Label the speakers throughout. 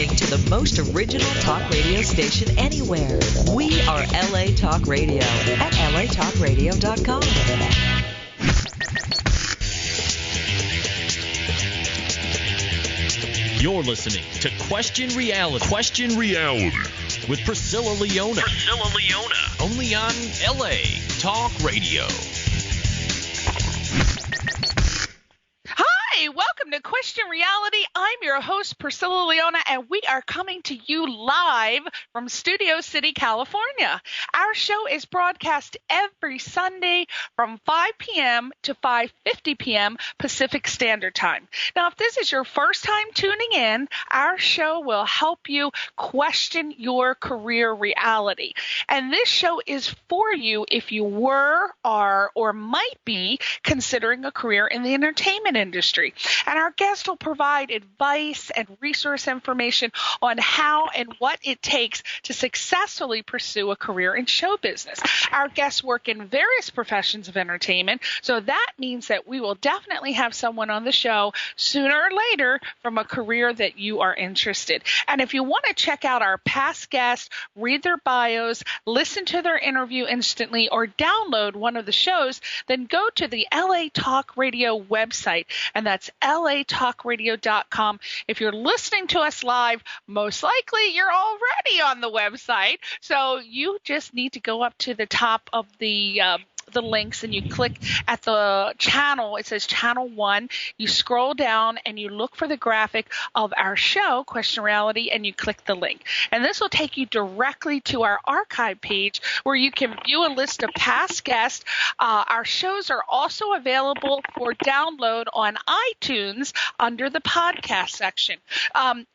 Speaker 1: listening to the most original talk radio station anywhere. We are LA Talk Radio at latalkradio.com.
Speaker 2: You're listening to Question Reality. Question Reality with Priscilla Leona. Priscilla Leona. Only on LA Talk Radio.
Speaker 3: Hi, welcome to Question Reality. I'm your host, Priscilla Leona, and we are coming to you live from Studio City, California. Our show is broadcast every Sunday from 5 p.m. to 5:50 p.m. Pacific Standard Time. Now, if this is your first time tuning in, our show will help you question your career reality. And this show is for you if you were, are, or might be considering a career in the entertainment industry. And our guest will provide advice and resource information on how and what it takes to successfully pursue a career in show business. Our guests work in various professions of entertainment, so that means that we will definitely have someone on the show sooner or later from a career that you are interested. And if you want to check out our past guests, read their bios, listen to their interview instantly, or download one of the shows, then go to the LA Talk Radio website, and that's latalkradio.com. If you're listening to us live, most likely you're already on the website. So you just need to go up to the top of the links and you click at the channel. It says channel 1. You scroll down and you look for the graphic of our show, Question Reality, and you click the link. And this will take you directly to our archive page where you can view a list of past guests. Our shows are also available for download on iTunes under the podcast section.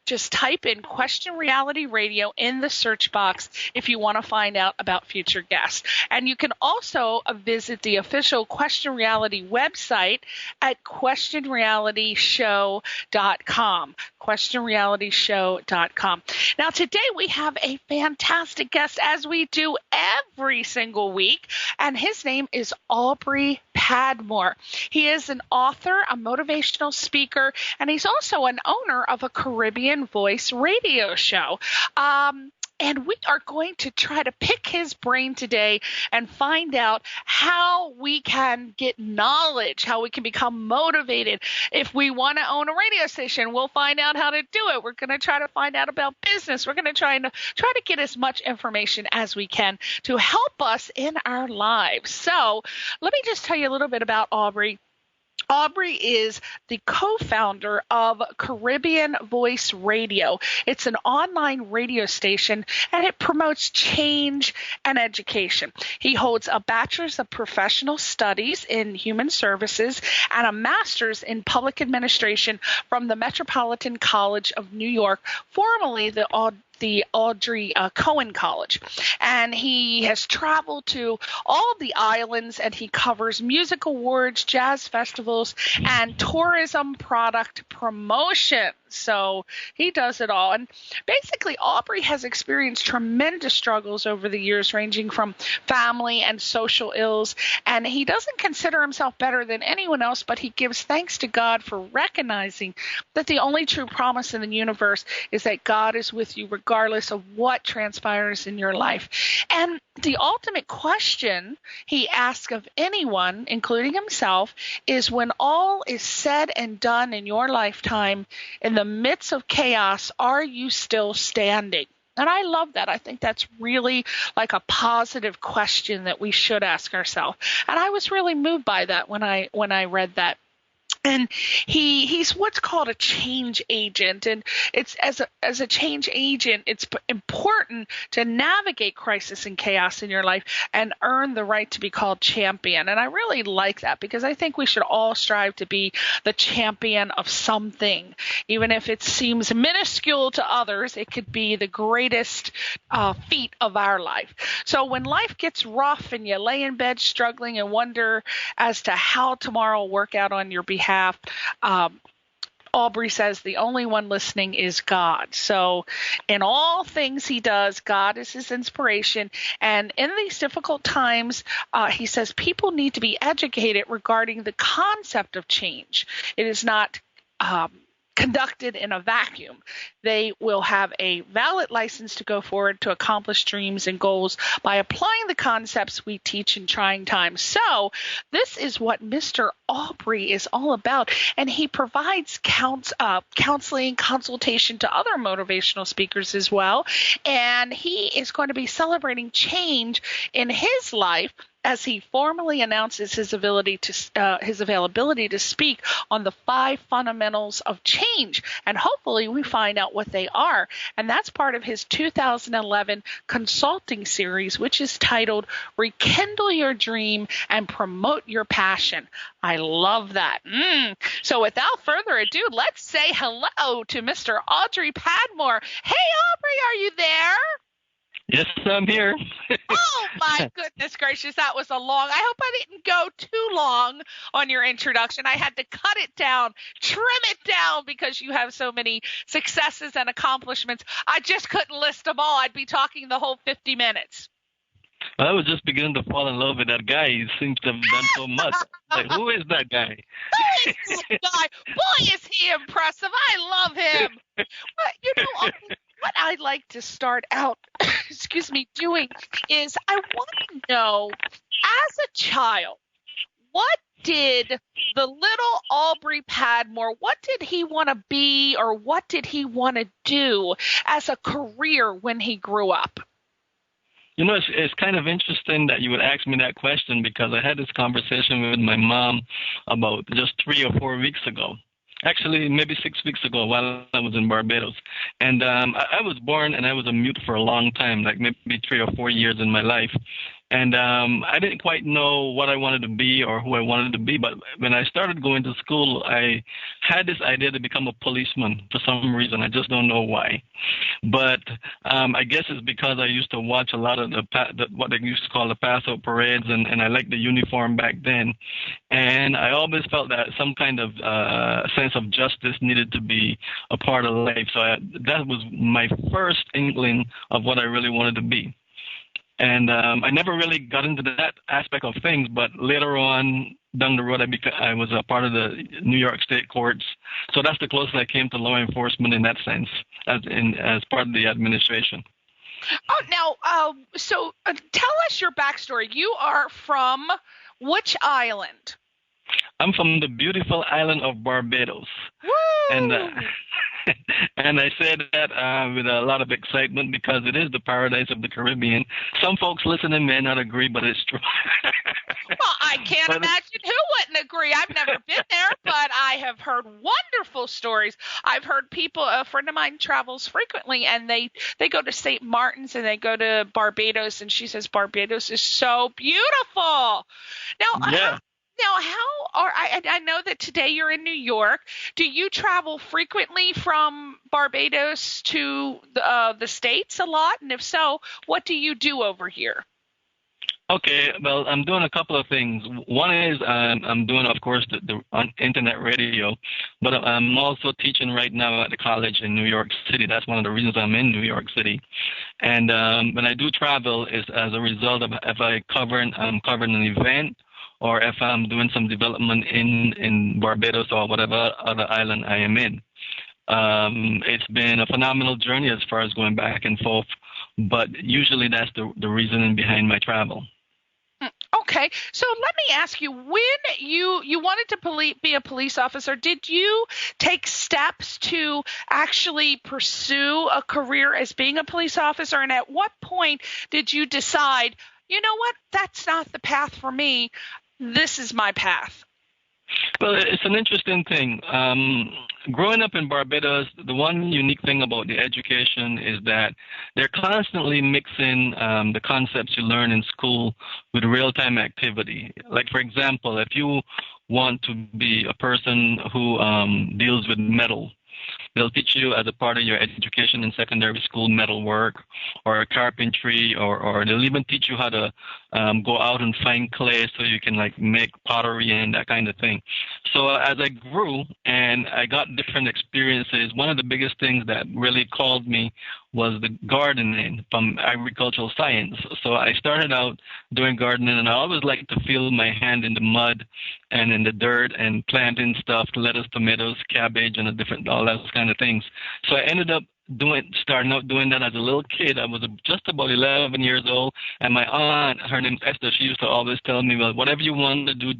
Speaker 3: Just type in Question Reality Radio in the search box if you want to find out about future guests. And you can also visit the official Question Reality website at questionrealityshow.com. questionrealityshow.com. Now, today we have a fantastic guest, as we do every single week, and his name is Aubry Padmore. He is an author, a motivational speaker, and he's also an owner of a Caribbean voice radio show. And we are going to try to pick his brain today and find out how we can get knowledge, how we can become motivated. If we want to own a radio station, we'll find out how to do it. We're going to try to find out about business. We're going to try to get as much information as we can to help us in our lives. So let me just tell you a little bit about Aubry. Aubry is the co-founder of Caribbean Voice Radio. It's an online radio station, and it promotes change and education. He holds a Bachelor's of Professional Studies in Human Services and a Master's in Public Administration from the Metropolitan College of New York, formerly the Audrey Cohen College. And he has traveled to all of the islands, and he covers music awards, jazz festivals, and tourism product promotion. So he does it all. And basically, Aubry has experienced tremendous struggles over the years, ranging from family and social ills. And he doesn't consider himself better than anyone else, but he gives thanks to God for recognizing that the only true promise in the universe is that God is with you regardless of what transpires in your life. And the ultimate question he asks of anyone, including himself, is when all is said and done in your lifetime, in the midst of chaos, are you still standing? And I love that. I think that's really like a positive question that we should ask ourselves. And I was really moved by that when I read that. And he's what's called a change agent. And it's as a change agent, it's important to navigate crisis and chaos in your life and earn the right to be called champion. And I really like that because I think we should all strive to be the champion of something. Even if it seems minuscule to others, it could be the greatest feat of our life. So when life gets rough and you lay in bed struggling and wonder as to how tomorrow will work out on your behalf, Aubry says the only one listening is God. So in all things he does, God is his inspiration. And in these difficult times, he says people need to be educated regarding the concept of change. It is not conducted in a vacuum. They will have a valid license to go forward to accomplish dreams and goals by applying the concepts we teach in trying times. So this is what Mr. Aubry is all about, and he provides counseling, consultation to other motivational speakers as well, and he is going to be celebrating change in his life as he formally announces his availability to speak on the 5 fundamentals of change. And hopefully we find out what they are. And that's part of his 2011 consulting series, which is titled Rekindle Your Dream and Promote Your Passion. I love that. So without further ado, let's say hello to Mr. Aubry Padmore. Hey, Aubry, are you there?
Speaker 4: Yes, I'm here.
Speaker 3: Oh, my goodness gracious. That was a long. I hope I didn't go too long on your introduction. I had to cut it down, trim it down, because you have so many successes and accomplishments. I just couldn't list them all. I'd be talking the whole 50 minutes.
Speaker 4: I was just beginning to fall in love with that guy. He seems to have done so much. Like, who is that guy?
Speaker 3: Who is that guy? Boy, is he impressive. I love him. But, what I'd like to start out, doing is I want to know, as a child, what did the little Aubry Padmore, what did he want to be, or what did he want to do as a career when he grew up?
Speaker 4: It's kind of interesting that you would ask me that question, because I had this conversation with my mom about just 3 or 4 weeks ago. Actually, maybe 6 weeks ago while I was in Barbados. And I was born and I was a mute for a long time, like maybe 3 or 4 years in my life. And I didn't quite know what I wanted to be or who I wanted to be. But when I started going to school, I had this idea to become a policeman for some reason. I just don't know why. But I guess it's because I used to watch a lot of what they used to call the pass-out parades, and I liked the uniform back then. And I always felt that some kind of sense of justice needed to be a part of life. So that was my first inkling of what I really wanted to be. And I never really got into that aspect of things, but later on down the road, I was a part of the New York State courts. So that's the closest I came to law enforcement in that sense, as part of the administration.
Speaker 3: Oh, now, so tell us your backstory. You are from which island?
Speaker 4: I'm from the beautiful island of Barbados.
Speaker 3: Woo!
Speaker 4: And I say that with a lot of excitement, because it is the paradise of the Caribbean. Some folks listening may not agree, but it's true.
Speaker 3: Well, I can't imagine who wouldn't agree. I've never been there, but I have heard wonderful stories. I've heard people, a friend of mine travels frequently, and they go to St. Martin's and they go to Barbados, and she says Barbados is so beautiful. Now,
Speaker 4: yeah.
Speaker 3: I know that today you're in New York. Do you travel frequently from Barbados to the States a lot? And if so, what do you do over here?
Speaker 4: Okay, well, I'm doing a couple of things. One is I'm doing, of course, the internet radio, but I'm also teaching right now at the college in New York City. That's one of the reasons I'm in New York City. And when I do travel, it's as a result of if I'm covering an event, or if I'm doing some development in Barbados or whatever other island I am in. It's been a phenomenal journey as far as going back and forth, but usually that's the reasoning behind my travel.
Speaker 3: Okay, so let me ask you, when you wanted to be a police officer, did you take steps to actually pursue a career as being a police officer? And at what point did you decide, you know what, that's not the path for me, this is my path?
Speaker 4: Well, it's an interesting thing. Growing up in Barbados, the one unique thing about the education is that they're constantly mixing the concepts you learn in school with real-time activity. Like, for example, if you want to be a person who deals with metal, they'll teach you as a part of your education in secondary school metal work or carpentry, or they'll even teach you how to go out and find clay so you can like make pottery and that kind of thing. So as I grew and I got different experiences, one of the biggest things that really called me was the gardening from agricultural science. So I started out doing gardening, and I always liked to feel my hand in the mud and in the dirt and planting stuff, lettuce, tomatoes, cabbage, and all those kind of things. So I ended up starting out doing that as a little kid. I was just about 11 years old, and my aunt, her name is Esther, she used to always tell me, well, whatever you want to do,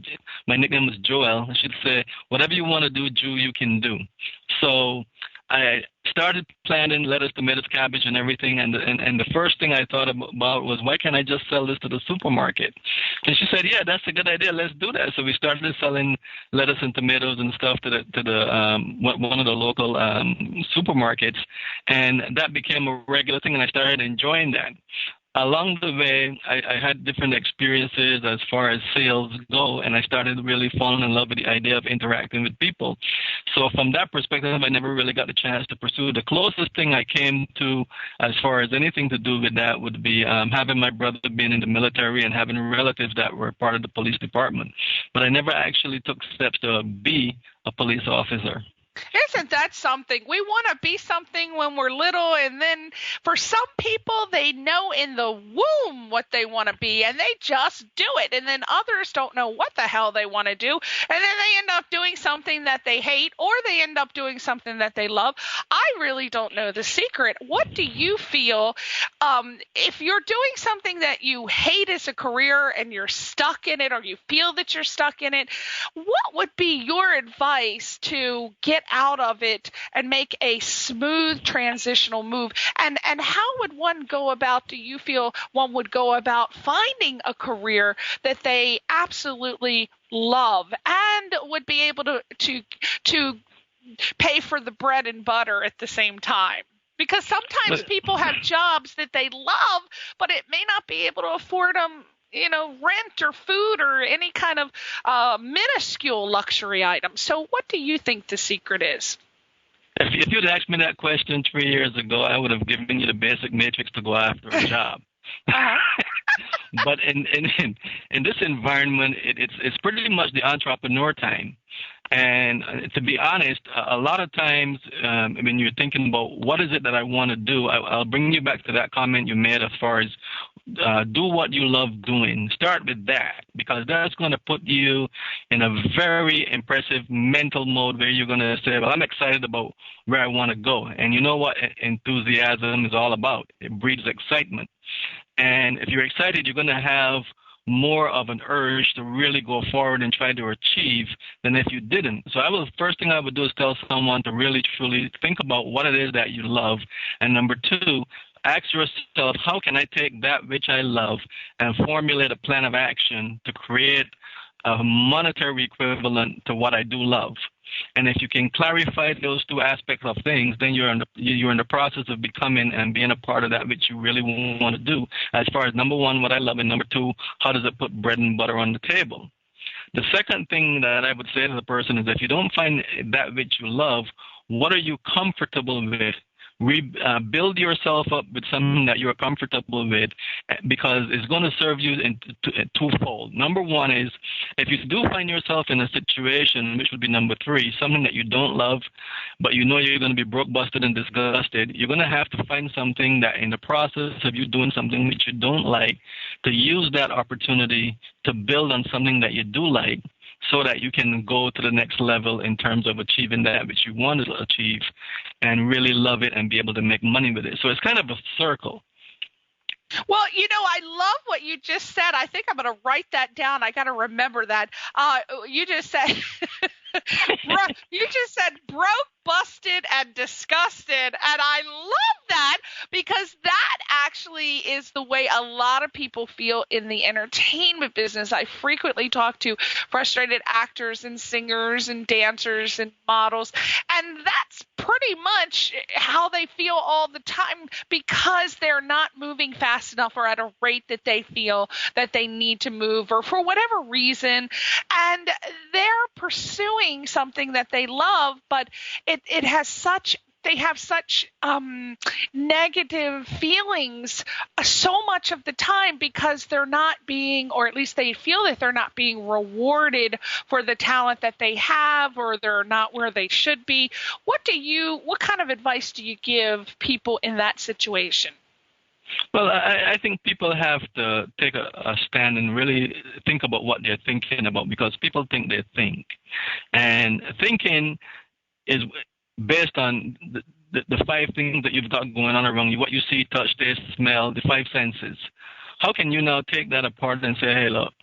Speaker 4: my nickname was Joel, she'd say, whatever you want to do, Jew, you can do. So I started planting lettuce, tomatoes, cabbage, and everything, and the first thing I thought about was, why can't I just sell this to the supermarket? And she said, yeah, that's a good idea. Let's do that. So we started selling lettuce and tomatoes and stuff to one of the local supermarkets, and that became a regular thing, and I started enjoying that. Along the way, I had different experiences as far as sales go, and I started really falling in love with the idea of interacting with people. So from that perspective, I never really got the chance to pursue. The closest thing I came to as far as anything to do with that would be having my brother being in the military and having relatives that were part of the police department. But I never actually took steps to be a police officer.
Speaker 3: Isn't that something? We want to be something when we're little, and then for some people, they know in the womb what they want to be, and they just do it. And then others don't know what the hell they want to do, and then they end up doing something that they hate, or they end up doing something that they love. I really don't know the secret. What do you feel if you're doing something that you hate as a career and you're stuck in it, or you feel that you're stuck in it? What would be your advice to get out of it and make a smooth transitional move? And how would one go about, do you feel one would go about finding a career that they absolutely love and would be able to pay for the bread and butter at the same time? Because sometimes people have jobs that they love, but it may not be able to afford them, rent or food or any kind of minuscule luxury item. So what do you think the secret is?
Speaker 4: If you'd asked me that question 3 years ago, I would have given you the basic matrix to go after a job. But in this environment, it's pretty much the entrepreneur time. And to be honest, a lot of times when you're thinking about what is it that I want to do, I'll bring you back to that comment you made as far as do what you love doing. Start with that, because that's going to put you in a very impressive mental mode where you're going to say, well, I'm excited about where I want to go. And you know what enthusiasm is all about. It breeds excitement. And if you're excited, you're going to have more of an urge to really go forward and try to achieve than if you didn't. So first thing I would do is tell someone to really, truly think about what it is that you love. And number two, ask yourself, how can I take that which I love and formulate a plan of action to create a monetary equivalent to what I do love? And if you can clarify those two aspects of things, then you're in the process of becoming and being a part of that which you really want to do. As far as number one, what I love, and number two, how does it put bread and butter on the table? The second thing that I would say to the person is, if you don't find that which you love, what are you comfortable with? Build yourself up with something that you're comfortable with, because it's going to serve you in twofold. Number one is, if you do find yourself in a situation, which would be number three, something that you don't love, but you know you're going to be broke, busted, and disgusted, you're going to have to find something that in the process of you doing something which you don't like, to use that opportunity to build on something that you do like, so that you can go to the next level in terms of achieving that which you want to achieve and really love it and be able to make money with it. So it's kind of a circle.
Speaker 3: Well, I love what you just said. I think I'm going to write that down. I got to remember that. You just said broke, busted, and disgusted. And I love that, because that actually is the way a lot of people feel in the entertainment business. I frequently talk to frustrated actors and singers and dancers and models, and that's pretty much how they feel all the time, because they're not moving fast enough or at a rate that they feel that they need to move, or for whatever reason, and they're pursuing something that they love, but it has such they have such negative feelings so much of the time because they're not being, or at least they feel that they're not being rewarded for the talent that they have, or they're not where they should be. What kind of advice do you give people in that situation?
Speaker 4: Well, I think people have to take a stand and really think about what they're thinking about, because people think they think. And thinking is based on the five things that you've got going on around you: what you see, touch, taste, smell, the five senses. How can you now take that apart and say, hey, look,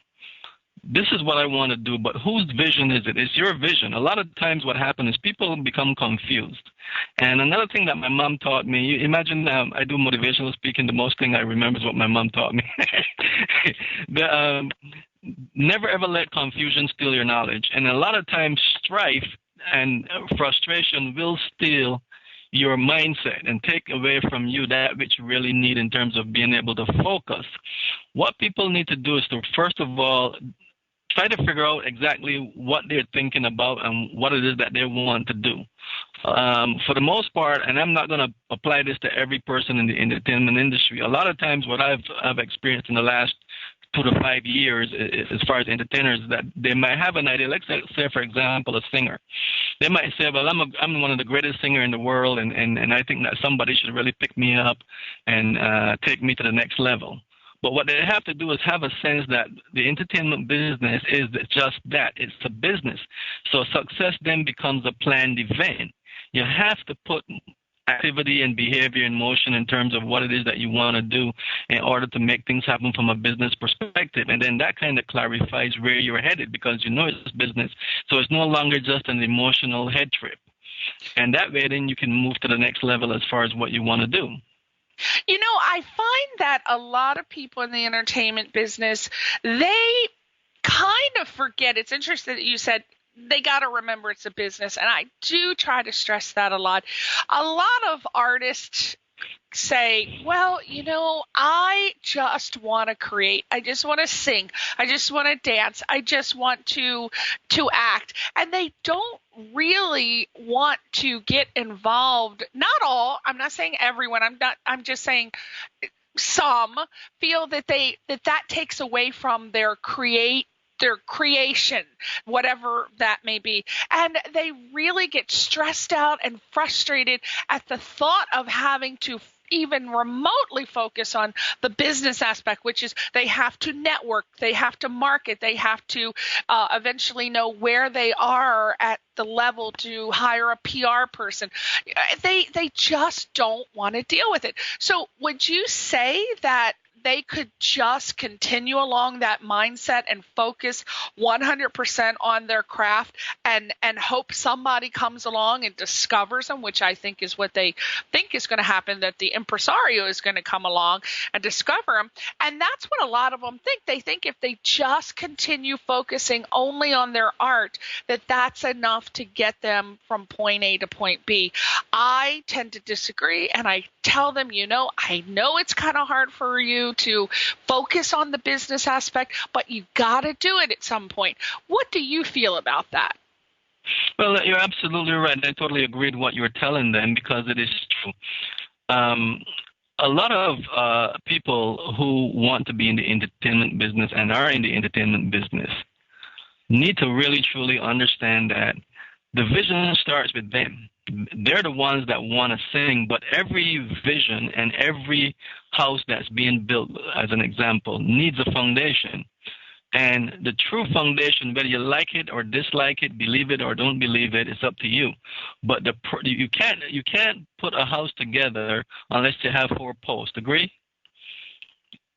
Speaker 4: this is what I want to do, but whose vision is it? It's your vision. A lot of times what happens is people become confused. And another thing that my mom taught me, you imagine I do motivational speaking, the most thing I remember is what my mom taught me. Never ever let confusion steal your knowledge. And a lot of times strife and frustration will steal your mindset and take away from you that which you really need in terms of being able to focus. What people need to do is to, first of all, try to figure out exactly what they're thinking about and what it is that they want to do. For the most part, and I'm not going to apply this to every person in the entertainment industry, a lot of times what I've experienced in the last 2 to 5 years as far as entertainers, that they might have an idea. Let's say, for example, a singer. They might say, well, I'm one of the greatest singers in the world, and I think that somebody should really pick me up and take me to the next level. But what they have to do is have a sense that the entertainment business is just that. It's a business. So success then becomes a planned event. You have to put activity and behavior in motion in terms of what it is that you want to do in order to make things happen from a business perspective. And then that kind of clarifies where you're headed, because you know it's business. So it's no longer just an emotional head trip. And that way then you can move to the next level as far as what you want to do.
Speaker 3: You know, I find that a lot of people in the entertainment business, they kind of forget. It's interesting that you said they got to remember it's a business. And I do try to stress that a lot. A lot of artists say, well, you know, I just want to create. I just want to sing. I just want to dance. I just want to act. And they don't really want to get involved. Not all. I'm not saying everyone. I'm just saying some feel that that takes away from their creation, whatever that may be. And they really get stressed out and frustrated at the thought of having to even remotely focus on the business aspect, which is they have to network, they have to market, they have to eventually know where they are at the level to hire a PR person. They just don't want to deal with it. So would you say that they could just continue along that mindset and focus 100% on their craft and hope somebody comes along and discovers them, which I think is what they think is going to happen, that the impresario is going to come along and discover them. And that's what a lot of them think. They think if they just continue focusing only on their art, that that's enough to get them from point A to point B. I tend to disagree, and I tell them, you know, I know it's kind of hard for you to focus on the business aspect, but you got to do it at some point. What do you feel about that?
Speaker 4: Well, you're absolutely right. I totally agree with what you're telling them, because it is true. A lot of people who want to be in the entertainment business and are in the entertainment business need to really, truly understand that the vision starts with them. They're the ones that want to sing, but every vision and every house that's being built, as an example, needs a foundation. And the true foundation, whether you like it or dislike it, believe it or don't believe it, it's up to you. But you can't put a house together unless you have 4 posts. Agree?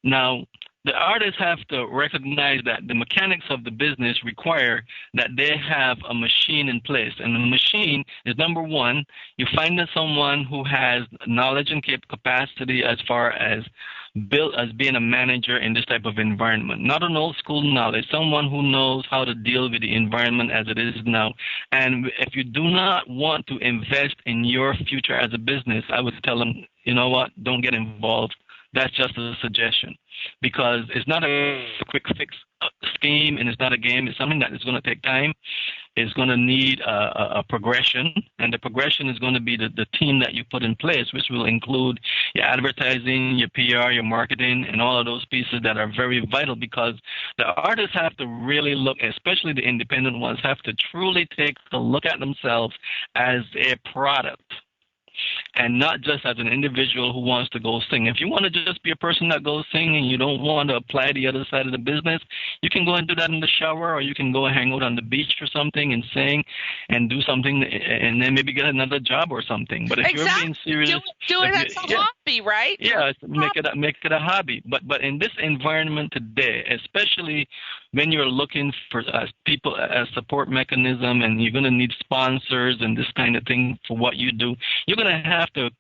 Speaker 4: Now, the artists have to recognize that the mechanics of the business require that they have a machine in place. And the machine is, number one, you find someone who has knowledge and capacity as far as built as being a manager in this type of environment. Not an old school knowledge, someone who knows how to deal with the environment as it is now. And if you do not want to invest in your future as a business, I would tell them, you know what, don't get involved That's just a suggestion, because it's not a quick fix scheme, and it's not a game. It's something that is going to take time. It's going to need a progression, and the progression is going to be the team that you put in place, which will include your advertising, your PR, your marketing, and all of those pieces that are very vital, because the artists have to really look, especially the independent ones, have to truly take a look at themselves as a product, and not just as an individual who wants to go sing. If you want to just be a person that goes sing and you don't want to apply the other side of the business, you can go and do that in the shower, or you can go and hang out on the beach or something and sing and do something, and then maybe get another job or something. But if you're being serious,
Speaker 3: do it as a hobby, right?
Speaker 4: Yeah, make it a hobby. But in this environment today, especially when you're looking for people as support mechanism, and you're going to need sponsors and this kind of thing for what you do, you're going to have to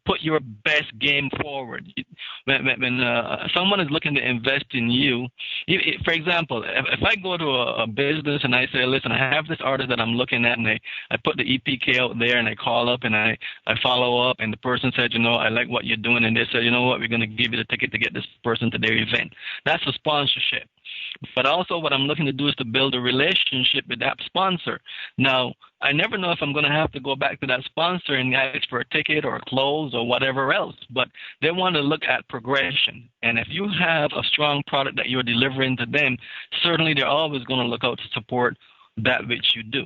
Speaker 4: put your best game forward. When someone is looking to invest in you, for example, if I go to a business and I say, listen, I have this artist that I'm looking at, and I put the EPK out there, and I call up and I follow up, and the person said, I like what you're doing, and they said, you know what, we're going to give you the ticket to get this person to their event. That's a sponsorship. But also what I'm looking to do is to build a relationship with that sponsor. Now, I never know if I'm going to have to go back to that sponsor and ask for a ticket or clothes or whatever else, but they want to look at progression. And if you have a strong product that you're delivering to them, certainly they're always going to look out to support that which you do.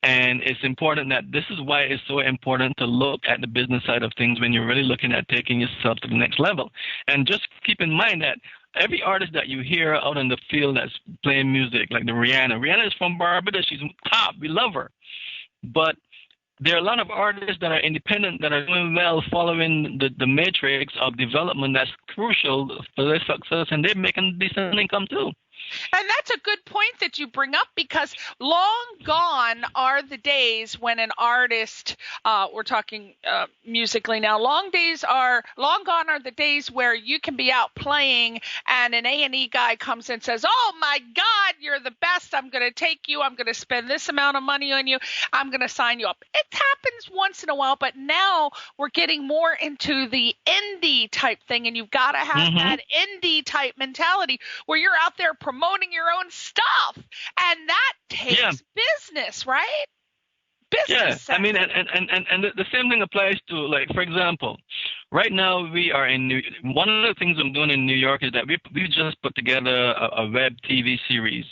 Speaker 4: And it's important that this is why it's so important to look at the business side of things when you're really looking at taking yourself to the next level. And just keep in mind that every artist that you hear out in the field that's playing music, like the Rihanna is from Barbados. She's top. We love her. But there are a lot of artists that are independent that are doing well, following the matrix of development that's crucial for their success, and they're making decent income too.
Speaker 3: And that's a good point that you bring up, because long gone are the days when an artist, we're talking musically now, long gone are the days where you can be out playing and an A&E guy comes in and says, oh my God, you're the best. I'm going to take you. I'm going to spend this amount of money on you. I'm going to sign you up. It happens once in a while, but now we're getting more into the indie type thing, and you've got to have that indie type mentality where you're out there promoting your own stuff, and that takes business, right? Business.
Speaker 4: Yeah, I mean, and the same thing applies to, like, for example, right now we are in one of the things I'm doing in New York is that we just put together a web TV series,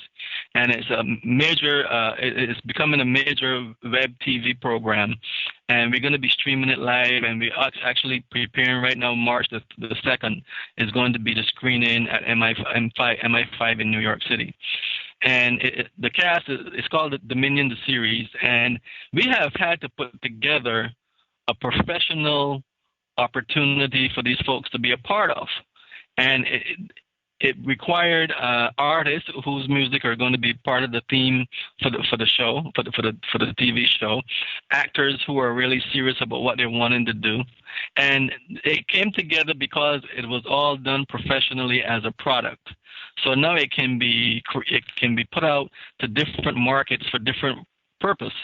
Speaker 4: and it's a major, it's becoming a major web TV program, and we're going to be streaming it live, and we're actually preparing right now. March the 2nd is going to be the screening at MI5 in New York City. And the cast is called Dominion, the series, and we have had to put together a professional opportunity for these folks to be a part of. And it required artists whose music are going to be part of the theme for the show, for the TV show, actors who are really serious about what they're wanting to do. And it came together because it was all done professionally as a product. So now it can be put out to different markets for different purpose.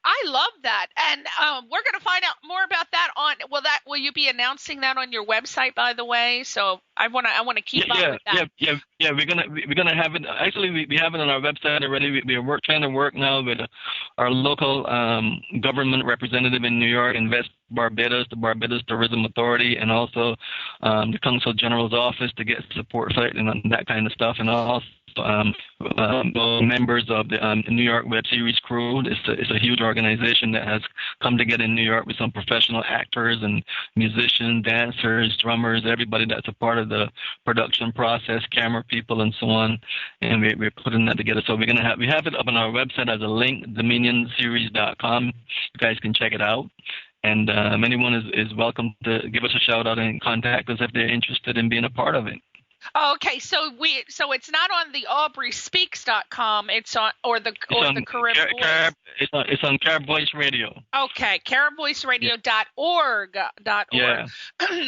Speaker 3: I love that, and we're going to find out more about that on. Will you be announcing that on your website, by the way? So I want to keep up with that. Yeah. We're gonna have it. Actually, we have it on our website already. We're trying to work now with our local government representative in New York, Invest Barbados, the Barbados Tourism Authority, and also the Consul General's office to get support for it and that kind of stuff, and also members of the New York web series crew. It's a huge organization that has come together in New York with some professional actors and musicians, dancers, drummers, everybody that's a part of the production process, camera people, and so on. And we're putting that together. So we have it up on our website as a link, dominionseries.com. You guys can check it out. And anyone is welcome to give us a shout out and contact us if they're interested in being a part of it. Okay, so it's not on the aubreyspeaks.com. It's on the Carib Voice.
Speaker 4: It's on Carib Voice Radio.
Speaker 3: Okay, caribvoiceradio.org.
Speaker 4: Yeah.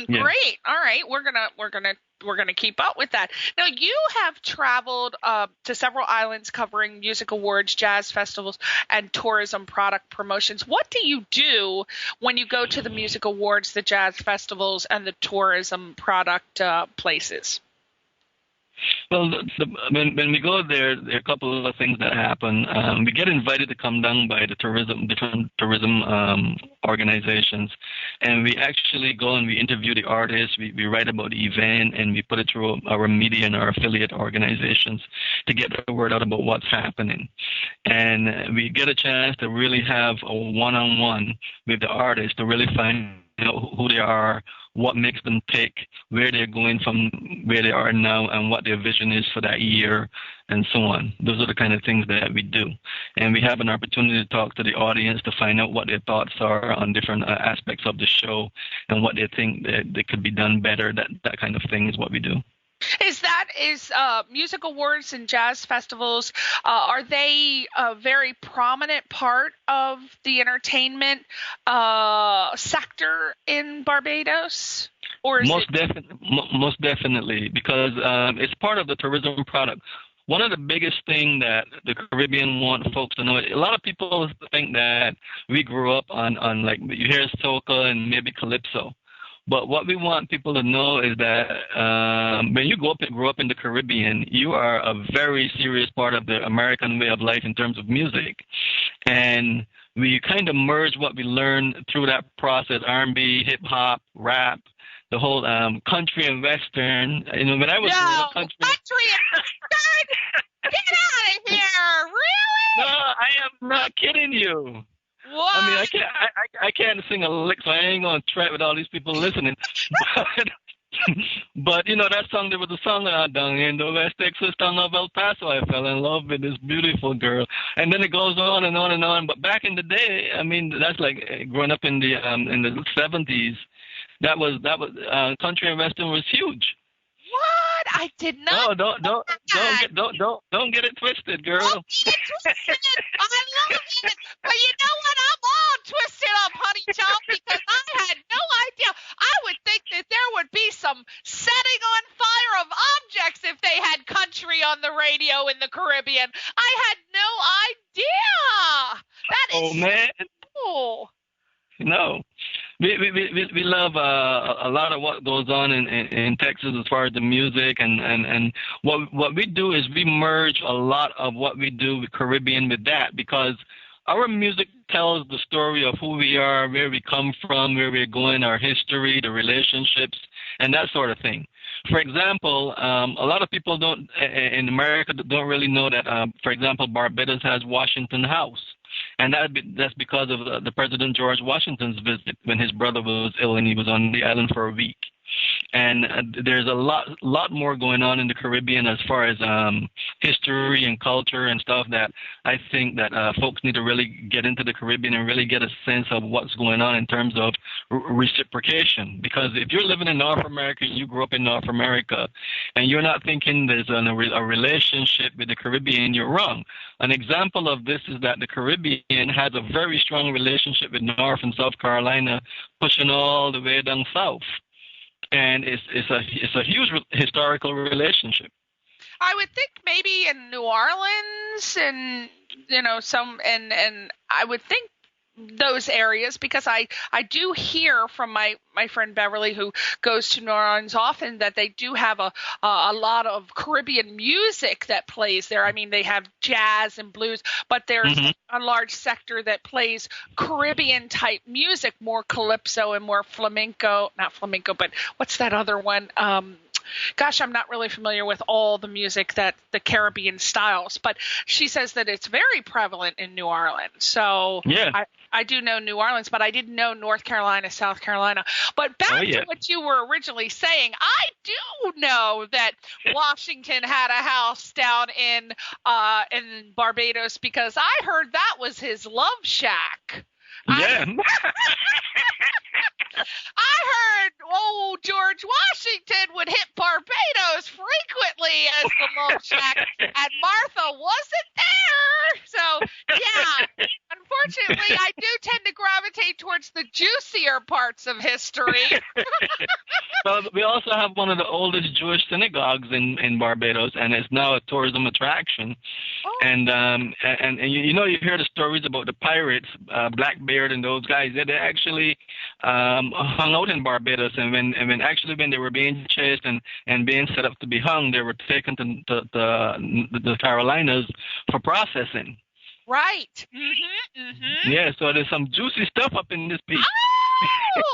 Speaker 3: Great. All right, we're gonna gonna keep up with that. Now, you have traveled to several islands covering music awards, jazz festivals, and tourism product promotions. What do you do when you go to the music awards, the jazz festivals, and the tourism product places?
Speaker 4: Well, when we go there are a couple of things that happen. We get invited to come down by the different tourism organizations, and we actually go and we interview the artists. We write about the event, and we put it through our media and our affiliate organizations to get the word out about what's happening. And we get a chance to really have a one-on-one with the artists to really find out who they are, what makes them tick, where they're going from where they are now, and what their vision is for that year, and so on. Those are the kind of things that we do. And we have an opportunity to talk to the audience to find out what their thoughts are on different aspects of the show and what they think that could be done better. That kind of thing is what we do.
Speaker 3: Is music awards and jazz festivals, are they a very prominent part of the entertainment sector in Barbados? Or is
Speaker 4: most definitely, because it's part of the tourism product. One of the biggest things that the Caribbean want folks to know, a lot of people think that we grew up on like, you hear soca and maybe calypso. But what we want people to know is that when you grow up in the Caribbean, you are a very serious part of the American way of life in terms of music. And we kind of merge what we learned through that process, R&B, hip-hop, rap, the whole country and Western. You know, when I was growing up, country
Speaker 3: and Western? Get out of here! Really?
Speaker 4: No, I am not kidding you.
Speaker 3: What?
Speaker 4: I mean, I can't sing a lick, so I ain't gonna try it with all these people listening. But you know that song. There was a song down in the West Texas town of El Paso. I fell in love with this beautiful girl, and then it goes on and on and on. But back in the day, I mean, that's like growing up in the 70s. That was country and Western was huge.
Speaker 3: What? I did not.
Speaker 4: No, don't get it twisted, girl.
Speaker 3: Don't get it twisted. I love it. But you know what? I'm all twisted up, honey, John, because I had no idea. I would think that there would be some setting on fire of objects if they had country on the radio in the Caribbean. I had no idea. That is
Speaker 4: oh man.
Speaker 3: cool.
Speaker 4: No. We love a lot of what goes on in Texas as far as the music and what we do is we merge a lot of what we do with Caribbean with that, because our music tells the story of who we are, where we come from, where we're going, our history, the relationships, and that sort of thing. For example, a lot of people in America don't really know that, for example, Barbados has Washington House. And that's because of the President George Washington's visit when his brother was ill and he was on the island for a week. And there's a lot more going on in the Caribbean as far as history and culture and stuff that I think that folks need to really get into the Caribbean and really get a sense of what's going on in terms of reciprocation. Because if you're living in North America and you grew up in North America and you're not thinking there's a relationship with the Caribbean, you're wrong. An example of this is that the Caribbean has a very strong relationship with North and South Carolina, pushing all the way down south. And it's a huge historical relationship.
Speaker 3: I would think maybe in New Orleans and and I would think those areas, because I do hear from my friend Beverly, who goes to New Orleans often, that they do have a lot of Caribbean music that plays there. I mean, they have jazz and blues, but there's a large sector that plays Caribbean type music, more calypso and more flamenco. Not flamenco, but what's that other one? Gosh, I'm not really familiar with all the music that the Caribbean styles, but she says that it's very prevalent in New Orleans. So
Speaker 4: yeah.
Speaker 3: I do know New Orleans, but I didn't know North Carolina, South Carolina. But back to what you were originally saying, I do know that Washington had a house down in Barbados, because I heard that was his love shack.
Speaker 4: Yeah.
Speaker 3: I heard old George Washington would hit Barbados frequently as the love shack, and Martha wasn't there. So, yeah, unfortunately, I do tend to gravitate towards the juicier earlier parts of history.
Speaker 4: Well, we also have one of the oldest Jewish synagogues in Barbados, and it's now a tourism attraction.
Speaker 3: Oh.
Speaker 4: And you know, you hear the stories about the pirates, Blackbeard and those guys. They actually hung out in Barbados, and when they were being chased and being set up to be hung, they were taken to the Carolinas for processing.
Speaker 3: Right. Mm-hmm, mm-hmm.
Speaker 4: Yeah, so there's some juicy stuff up in this piece.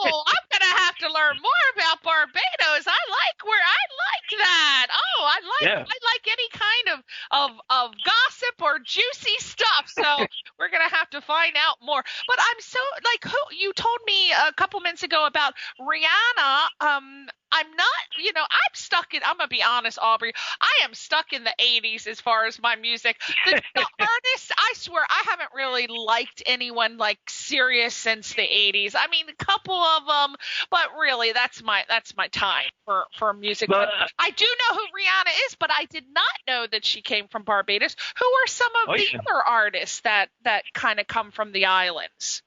Speaker 3: Oh, I'm gonna have to learn more about Barbados. I like that. Oh, I like any kind of gossip or juicy stuff. So we're gonna have to find out more. But I'm so who you told me a couple minutes ago about Rihanna. I'm not, I'm stuck in, I'm going to be honest, Aubry, I am stuck in the 80s as far as my music. The artists, I swear, I haven't really liked anyone serious since the 80s. I mean, a couple of them, but really, that's my time for music. But I do know who Rihanna is, but I did not know that she came from Barbados. Who are some of the other artists that kind of come from the islands?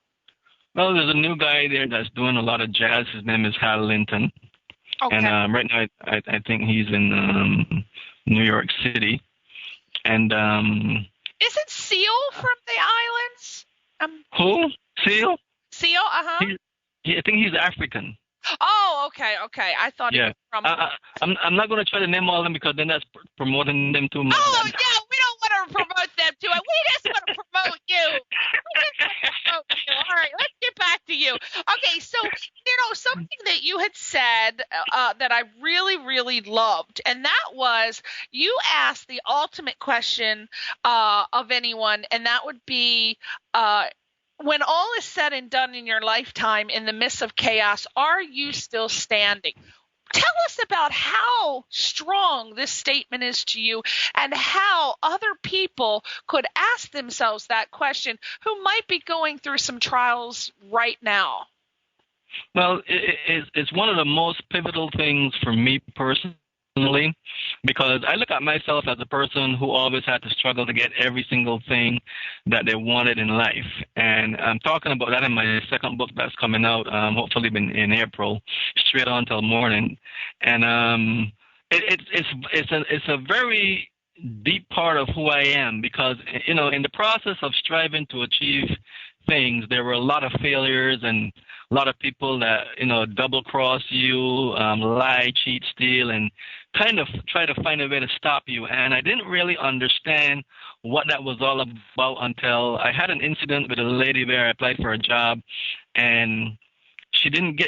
Speaker 4: Well, there's a new guy there that's doing a lot of jazz. His name is Hal Linton. Okay. And right now, I think he's in New York City. And
Speaker 3: isn't Seal from the islands?
Speaker 4: Who? Seal?
Speaker 3: Seal, uh-huh.
Speaker 4: I think he's African.
Speaker 3: Oh, okay. I thought he was from.
Speaker 4: I'm not going to try to name all of them because then that's promoting them too much.
Speaker 3: Oh, yeah, we don't want to promote them too much. We just want to promote you. All right, let's get back to you. Okay, so, something that you had said that I really, really loved, and that was you asked the ultimate question of anyone, and that would be when all is said and done in your lifetime, in the midst of chaos, are you still standing? Tell us about how strong this statement is to you and how other people could ask themselves that question who might be going through some trials right now.
Speaker 4: Well, it's one of the most pivotal things for me personally, because I look at myself as a person who always had to struggle to get every single thing that they wanted in life. And I'm talking about that in my second book that's coming out, hopefully in April, Straight On Till Morning. And it's a very deep part of who I am, because, in the process of striving to achieve things, there were a lot of failures and a lot of people that, double cross you, lie, cheat, steal, and kind of try to find a way to stop you. And I didn't really understand what that was all about until I had an incident with a lady where I applied for a job, and she didn't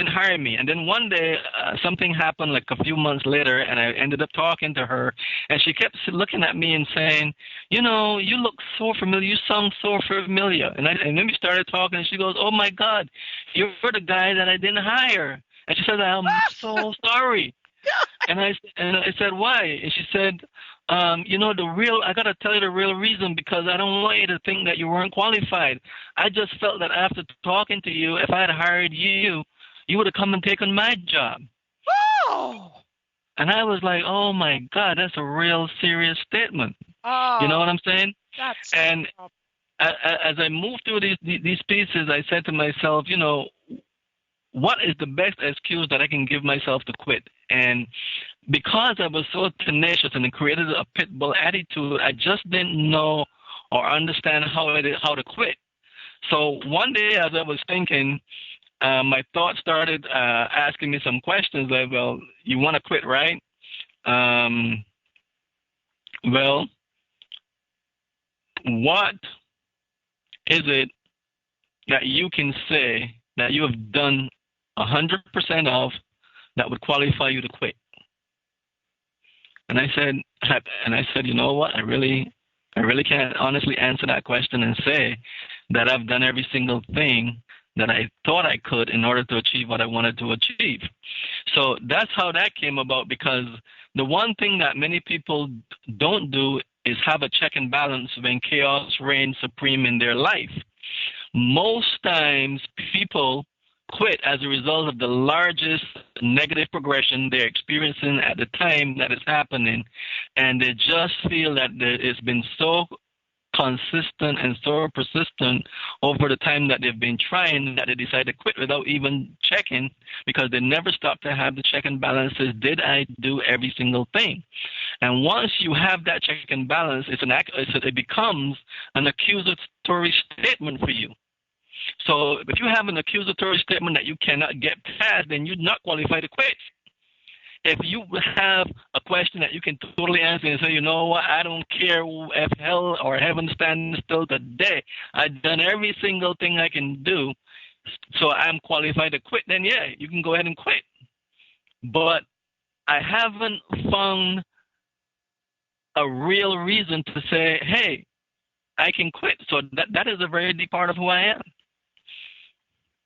Speaker 4: hire me. And then one day something happened like a few months later, and I ended up talking to her, and she kept looking at me and saying, you look so familiar, you sound so familiar. And then we started talking, and she goes, oh my God, you're the guy that I didn't hire. And she said, I'm so sorry. And I said, why? And she said, I got to tell you the real reason, because I don't want you to think that you weren't qualified. I just felt that after talking to you, if I had hired you, you would have come and taken my job.
Speaker 3: Oh.
Speaker 4: And I was like, oh my God, that's a real serious statement.
Speaker 3: Oh.
Speaker 4: You know what I'm saying?
Speaker 3: That's
Speaker 4: and as I moved through these pieces, I said to myself, what is the best excuse that I can give myself to quit? And because I was so tenacious and it created a pit bull attitude, I just didn't know or understand how to quit. So one day as I was thinking, my thoughts started asking me some questions like, well, you want to quit, right? Well, what is it that you can say that you have done 100% of that would qualify you to quit? And I said, you know what? I really can't honestly answer that question and say that I've done every single thing that I thought I could in order to achieve what I wanted to achieve. So that's how that came about, because the one thing that many people don't do is have a check and balance when chaos reigns supreme in their life. Most times people quit as a result of the largest negative progression they're experiencing at the time that is happening, and they just feel that it's been so consistent and so persistent over the time that they've been trying that they decide to quit without even checking, because they never stop to have the check and balances. Did I do every single thing? And once you have that check and balance, it becomes an accusatory statement for you. So if you have an accusatory statement that you cannot get past, then you're not qualified to quit. If you have a question that you can totally answer and say, you know what, I don't care if hell or heaven stands still today, I've done every single thing I can do, so I'm qualified to quit, then yeah, you can go ahead and quit. But I haven't found a real reason to say, hey, I can quit. So that is a very deep part of who I am.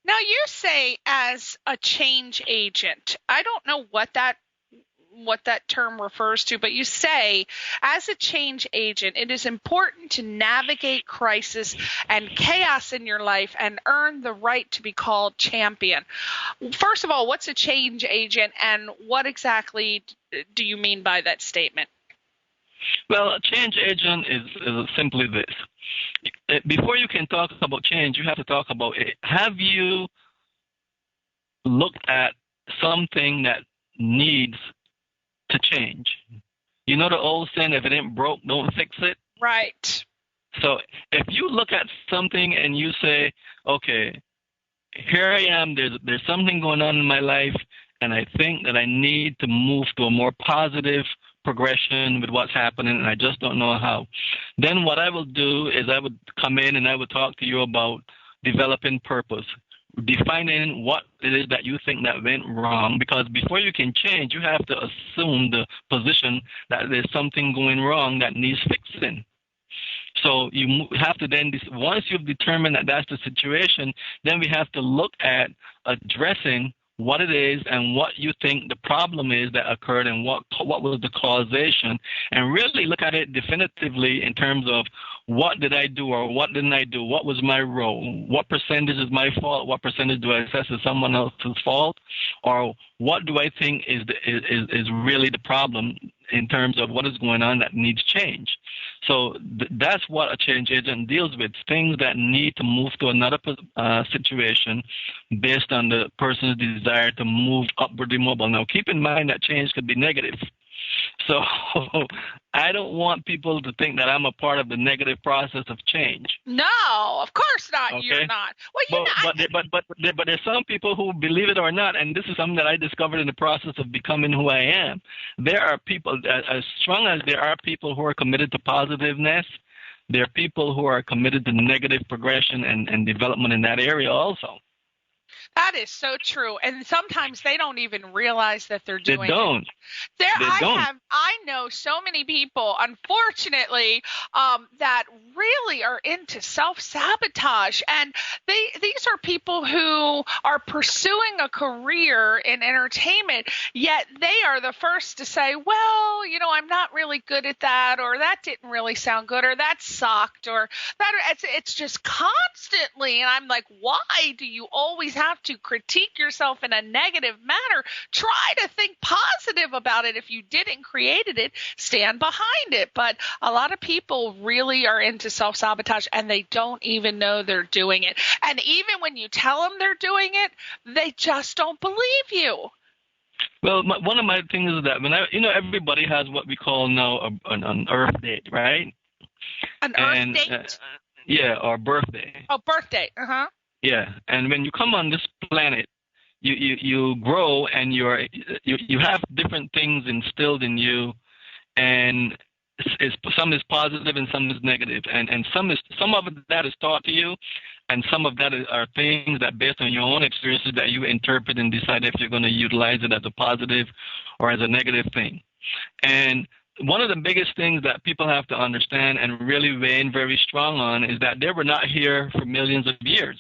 Speaker 3: Now, you say as a change agent. I don't know what that term refers to, but you say as a change agent, it is important to navigate crisis and chaos in your life and earn the right to be called champion. First of all, what's a change agent, and what exactly do you mean by that statement?
Speaker 4: Well, a change agent is simply this. Before you can talk about change, you have to talk about it. Have you looked at something that needs to change? You know the old saying, if it ain't broke, don't fix it?
Speaker 3: Right.
Speaker 4: So if you look at something and you say, okay, here I am, there's something going on in my life, and I think that I need to move to a more positive progression with what's happening, and I just don't know how. Then what I will do is I would come in and I would talk to you about developing purpose, defining what it is that you think that went wrong, because before you can change, you have to assume the position that there's something going wrong that needs fixing. So you have to then, once you've determined that that's the situation, then we have to look at addressing what it is and what you think the problem is that occurred and what was the causation, and really look at it definitively in terms of what did I do or what didn't I do, what was my role, what percentage is my fault, what percentage do I assess as someone else's fault, or what do I think is really the problem in terms of what is going on that needs change. So that's what a change agent deals with, things that need to move to another situation based on the person's desire to move upwardly mobile. Now, keep in mind that change could be negative. So I don't want people to think that I'm a part of the negative process of change.
Speaker 3: No, of course not. Okay? You're not. Well,
Speaker 4: but there's some people who, believe it or not, and this is something that I discovered in the process of becoming who I am. There are people, as strong as there are people who are committed to positiveness, there are people who are committed to negative progression and development in that area also.
Speaker 3: That is so true. And sometimes they don't even realize that they're doing
Speaker 4: it. They don't.
Speaker 3: I know so many people, unfortunately, that really are into self-sabotage. And these are people who are pursuing a career in entertainment, yet they are the first to say, well, you know, I'm not really good at that, or that didn't really sound good, or that sucked, or that it's just constantly. And I'm like, why do you always have to critique yourself in a negative manner? Try to think positive about it. If you didn't create it, stand behind it. But a lot of people really are into self-sabotage, and they don't even know they're doing it. And even when you tell them they're doing it, they just don't believe you.
Speaker 4: Well, one of my things is that everybody has what we call now an Earth date, right?
Speaker 3: An Earth date?
Speaker 4: Yeah, or birthday.
Speaker 3: Oh, birthday. Uh-huh.
Speaker 4: Yeah, and when you come on this planet, you grow, and you have different things instilled in you, and some is positive and some is negative, and some of that is taught to you, and some of that are things that, based on your own experiences, that you interpret and decide if you're going to utilize it as a positive or as a negative thing. And one of the biggest things that people have to understand and really weigh in very strong on is that they were not here for millions of years.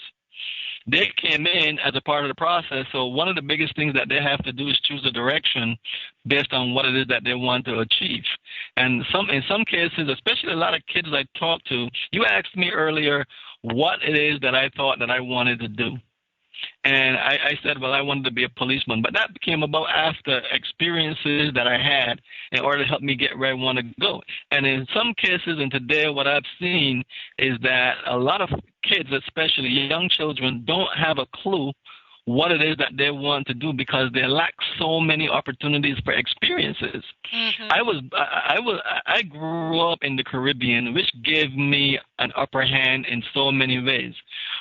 Speaker 4: They came in as a part of the process, so one of the biggest things that they have to do is choose a direction based on what it is that they want to achieve. And in some cases, especially a lot of kids I talk to, you asked me earlier what it is that I thought that I wanted to do. And I said, well, I wanted to be a policeman. But that came about after experiences that I had in order to help me get where I want to go. And in some cases, and today what I've seen is that a lot of kids, especially young children, don't have a clue what it is that they want to do because they lack so many opportunities for experiences. I grew up in the Caribbean, which gave me an upper hand in so many ways,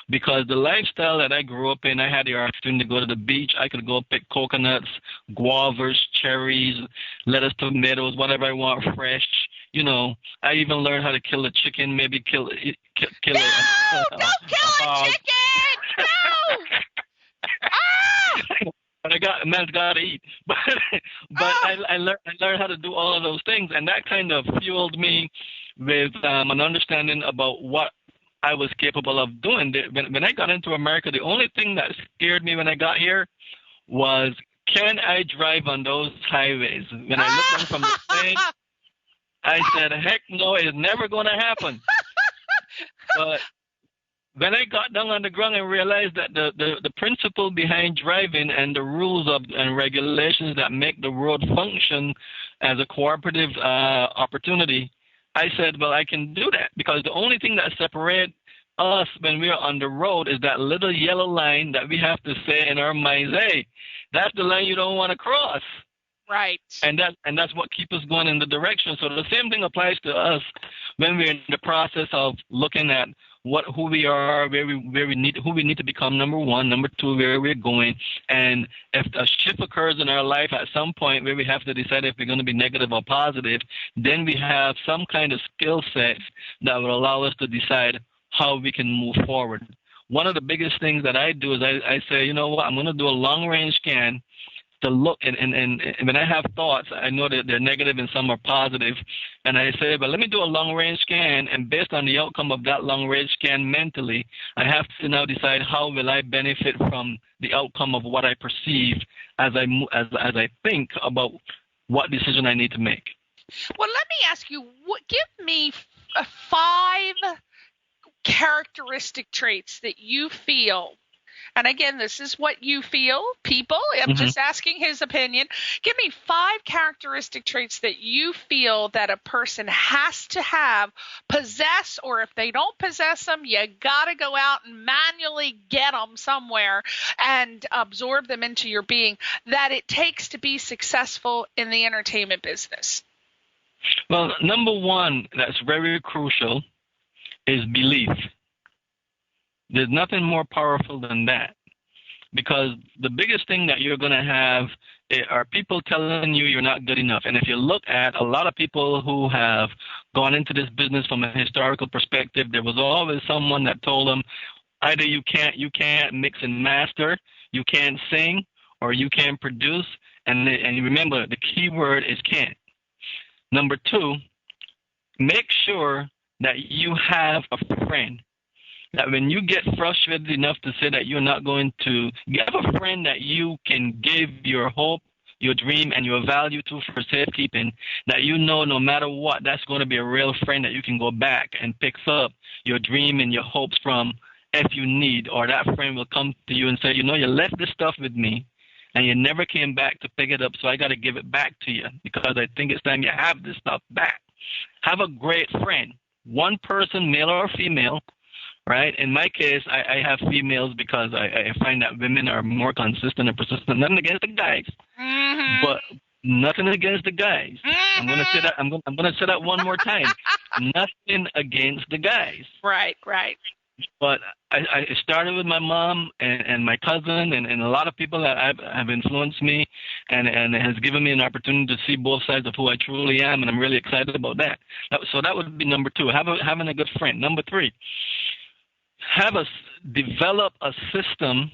Speaker 4: because the lifestyle that I grew up in, I had the opportunity to go to the beach. I could go pick coconuts, guavas, cherries, lettuce, tomatoes, whatever I want, fresh. You know, I even learned how to kill a chicken, maybe kill
Speaker 3: no, don't kill a chicken! No!
Speaker 4: But man's got to eat. But I learned how to do all of those things, and that kind of fueled me with an understanding about what I was capable of doing. When I got into America, the only thing that scared me when I got here was, can I drive on those highways? When I looked from the plane, I said, heck no, it's never going to happen. But when I got down on the ground and realized that the principle behind driving and the rules and regulations that make the road function as a cooperative opportunity, I said, well, I can do that, because the only thing that separates us when we are on the road is that little yellow line that we have to say in our minds, hey, that's the line you don't want to cross.
Speaker 3: Right.
Speaker 4: And that's what keeps us going in the direction. So the same thing applies to us when we're in the process of looking at who we are, who we need to become, number one, number two, where we're going. And if a shift occurs in our life at some point where we have to decide if we're going to be negative or positive, then we have some kind of skill set that will allow us to decide how we can move forward. One of the biggest things that I do is I say, you know what, I'm going to do a long-range scan to look, and when I have thoughts, I know that they're negative and some are positive, and I say, but let me do a long-range scan, and based on the outcome of that long-range scan mentally, I have to now decide how will I benefit from the outcome of what I perceive as I think about what decision I need to make.
Speaker 3: Well, let me ask you, give me 5 characteristic traits that you feel. And again, this is what you feel, people. I'm just asking his opinion. Give me 5 characteristic traits that you feel that a person has to have, possess, or if they don't possess them, you got to go out and manually get them somewhere and absorb them into your being, that it takes to be successful in the entertainment business.
Speaker 4: Well, number one, that's very crucial, is belief. There's nothing more powerful than that, because the biggest thing that you're going to have are people telling you you're not good enough. And if you look at a lot of people who have gone into this business from a historical perspective, there was always someone that told them either you can't mix and master, you can't sing, or you can't produce. And remember, the key word is can't. Number 2, make sure that you have a friend. That when you get frustrated enough to say that you're not going to, you have a friend that you can give your hope, your dream, and your value to for safekeeping, that you know no matter what, that's going to be a real friend that you can go back and pick up your dream and your hopes from if you need, or that friend will come to you and say, you know, you left this stuff with me and you never came back to pick it up, so I got to give it back to you because I think it's time you have this stuff back. Have a great friend, one person, male or female. Right. In my case, I have females because I find that women are more consistent and persistent. Nothing against the guys, but nothing against the guys. I'm going to say that. I'm going to say that one more time. Nothing against the guys.
Speaker 3: Right. Right.
Speaker 4: But I started with my mom and my cousin and a lot of people that have influenced me and it has given me an opportunity to see both sides of who I truly am, and I'm really excited about that. So that would be number 2. Having a good friend. Number 3. Develop a system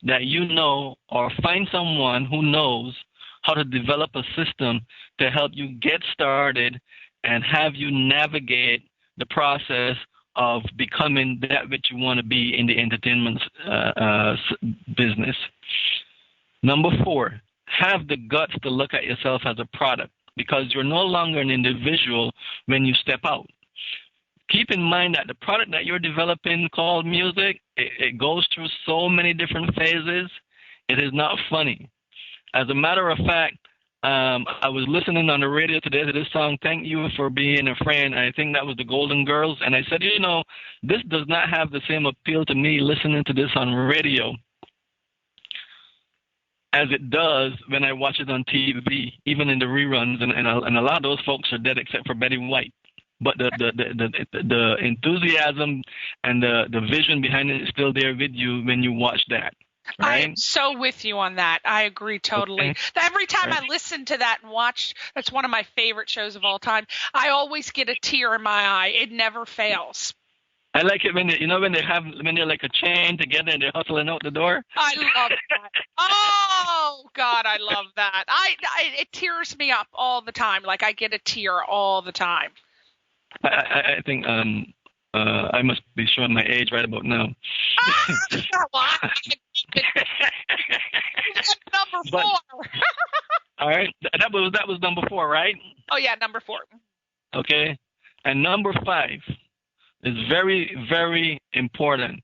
Speaker 4: that you know, or find someone who knows how to develop a system to help you get started and have you navigate the process of becoming that which you want to be in the entertainment business. Number 4, have the guts to look at yourself as a product, because you're no longer an individual when you step out. keep in mind that the product that you're developing called music, it goes through so many different phases. It is not funny. As a matter of fact, I was listening on the radio today to this song, Thank You for Being a Friend. I think that was the Golden Girls. And I said, you know, this does not have the same appeal to me listening to this on radio as it does when I watch it on TV, even in the reruns. And a lot of those folks are dead except for Betty White. But the enthusiasm and the vision behind it is still there with you when you watch that. Right?
Speaker 3: I am so with you on that. I agree totally.
Speaker 4: Okay.
Speaker 3: Every time
Speaker 4: Right.
Speaker 3: I listen to that and watch, that's one of my favorite shows of all time. I always get a tear in my eye. It never fails.
Speaker 4: I like it when they're like a chain together and they're hustling out the door.
Speaker 3: I love that. Oh God, I love that. It tears me up all the time. Like I get a tear all the time.
Speaker 4: I think I must be showing my age right about now.
Speaker 3: Number
Speaker 4: But-
Speaker 3: 4.
Speaker 4: All right, that was number 4, right?
Speaker 3: Oh yeah, number 4.
Speaker 4: Okay, and number 5 is very, very important.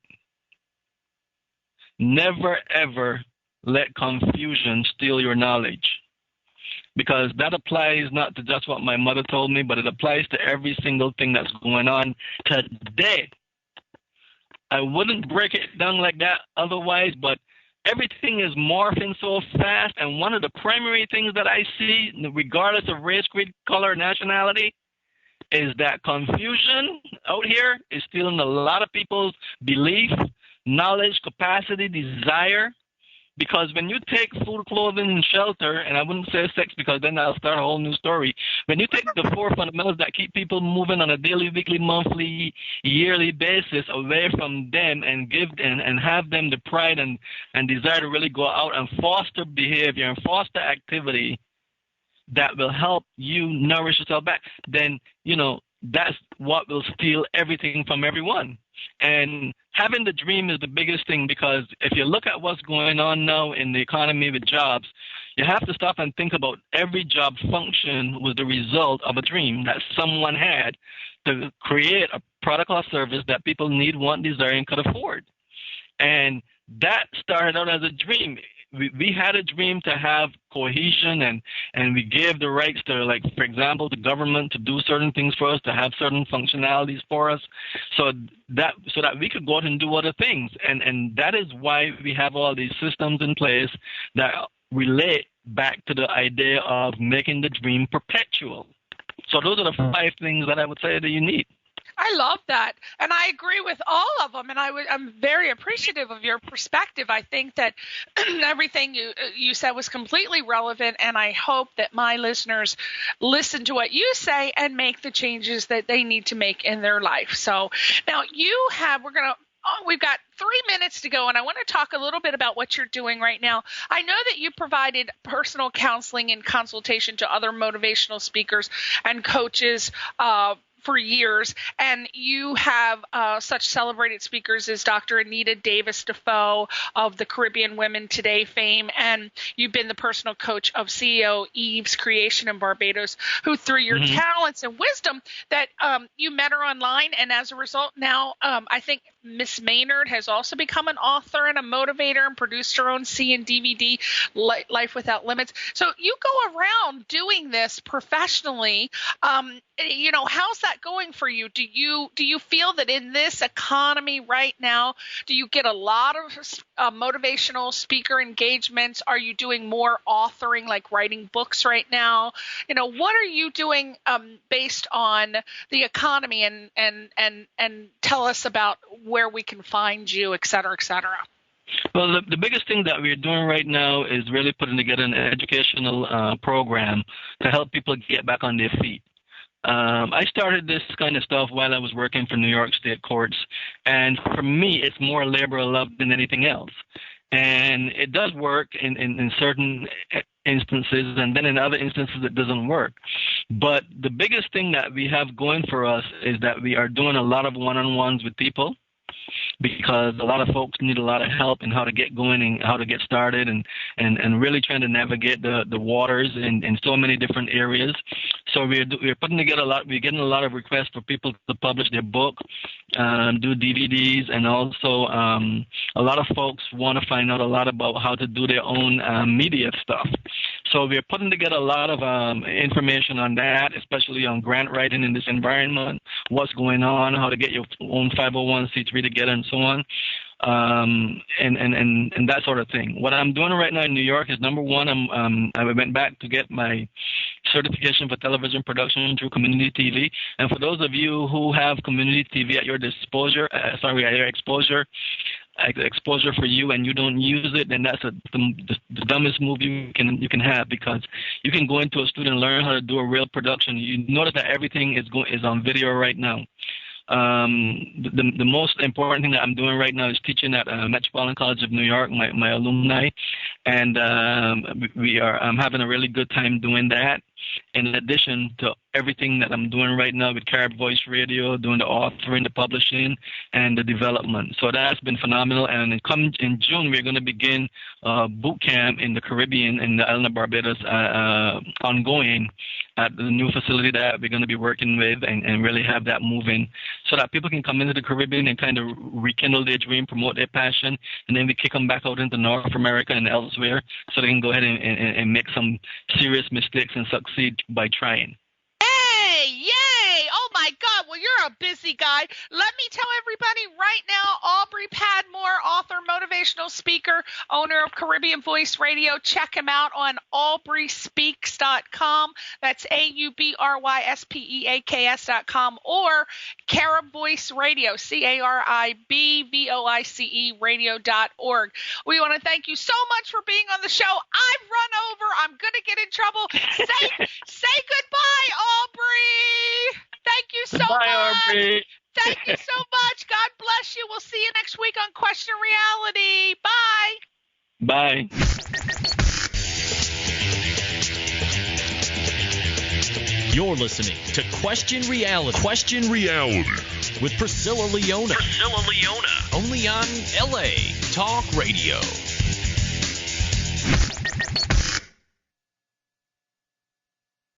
Speaker 4: Never ever let confusion steal your knowledge, because that applies not to just what my mother told me, but it applies to every single thing that's going on today. I wouldn't break it down like that otherwise, but everything is morphing so fast, and one of the primary things that I see, regardless of race, creed, color, nationality, is that confusion out here is stealing a lot of people's belief, knowledge, capacity, desire. Because when you take food, clothing, and shelter, and I wouldn't say sex because then I'll start a whole new story. When you take the 4 fundamentals that keep people moving on a daily, weekly, monthly, yearly basis away from them and give and have them the pride and desire to really go out and foster behavior and foster activity that will help you nourish yourself back, then, you know, that's what will steal everything from everyone. And having the dream is the biggest thing, because if you look at what's going on now in the economy with jobs, you have to stop and think about every job function was the result of a dream that someone had to create a product or service that people need, want, desire, and could afford. And that started out as a dream. We had a dream to have cohesion, and we gave the rights to, like, for example, the government to do certain things for us, to have certain functionalities for us, so that we could go out and do other things. And that is why we have all these systems in place that relate back to the idea of making the dream perpetual. So those are the 5 things that I would say that you need.
Speaker 3: I love that. And I agree with all of them. And I'm very appreciative of your perspective. I think that everything you said was completely relevant. And I hope that my listeners listen to what you say and make the changes that they need to make in their life. So now we've got 3 minutes to go, and I want to talk a little bit about what you're doing right now. I know that you provided personal counseling and consultation to other motivational speakers and coaches for years, and you have such celebrated speakers as Dr. Anita Davis Defoe of the Caribbean Women Today fame, and you've been the personal coach of CEO Eve's Creation in Barbados, who through your talents and wisdom that you met her online, and as a result now I think Miss Maynard has also become an author and a motivator and produced her own C and DVD, Life Without Limits. So you go around doing this professionally. You know, how's that going for you? Do you feel that in this economy right now, do you get a lot of motivational speaker engagements? Are you doing more authoring, like writing books right now? You know, what are you doing based on the economy, and tell us about where we can find you, et cetera, et cetera.
Speaker 4: Well, the biggest thing that we're doing right now is really putting together an educational program to help people get back on their feet. I started this kind of stuff while I was working for New York State courts, and for me, it's more labor of love than anything else. And it does work in certain instances, and then in other instances it doesn't work. But the biggest thing that we have going for us is that we are doing a lot of one-on-ones with people. because a lot of folks need a lot of help in how to get going and how to get started, and really trying to navigate the waters in so many different areas. So we're putting together we're getting a lot of requests for people to publish their book, do DVDs, and also a lot of folks want to find out a lot about how to do their own media stuff. So we're putting together a lot of information on that, especially on grant writing in this environment, what's going on, how to get your own 501c3 together, and so on, and that sort of thing. What I'm doing right now in New York is, number one, I went back to get my certification for television production through community TV. And for those of you who have community TV at your exposure for you, and you don't use it, then that's the dumbest move you can have, because you can go into a studio and learn how to do a real production. You notice that everything is on video right now. The most important thing that I'm doing right now is teaching at Metropolitan College of New York, my alumni, and I'm having a really good time doing that, in addition to everything that I'm doing right now with Carib Voice Radio, doing the authoring, the publishing, and the development. So that's been phenomenal. And in June, we're going to begin boot camp in the Caribbean, in the island of Barbados, ongoing at the new facility that we're going to be working with, and really have that moving, so that people can come into the Caribbean and kind of rekindle their dream, promote their passion, and then we kick them back out into North America and elsewhere, so they can go ahead and make some serious mistakes and succeed by trying.
Speaker 3: Yay! Oh my God! Well, you're a busy guy. Let me tell everybody right now, Aubry Padmore, author, motivational speaker, owner of Caribbean Voice Radio. Check him out on aubryspeaks.com. That's AUBRYSPEAKS.com, or Carib Voice Radio, CARIBVOICE radio.org. We want to thank you so much for being on the show. I've run over. I'm going to get in trouble. Say goodbye, Aubry. Thank you so much.
Speaker 4: Aubry.
Speaker 3: Thank you so much. God bless you. We'll see you next week on Question Reality. Bye.
Speaker 4: Bye.
Speaker 2: You're listening to Question Reality. Question Reality with Priscilla Leona. Only on LA Talk Radio.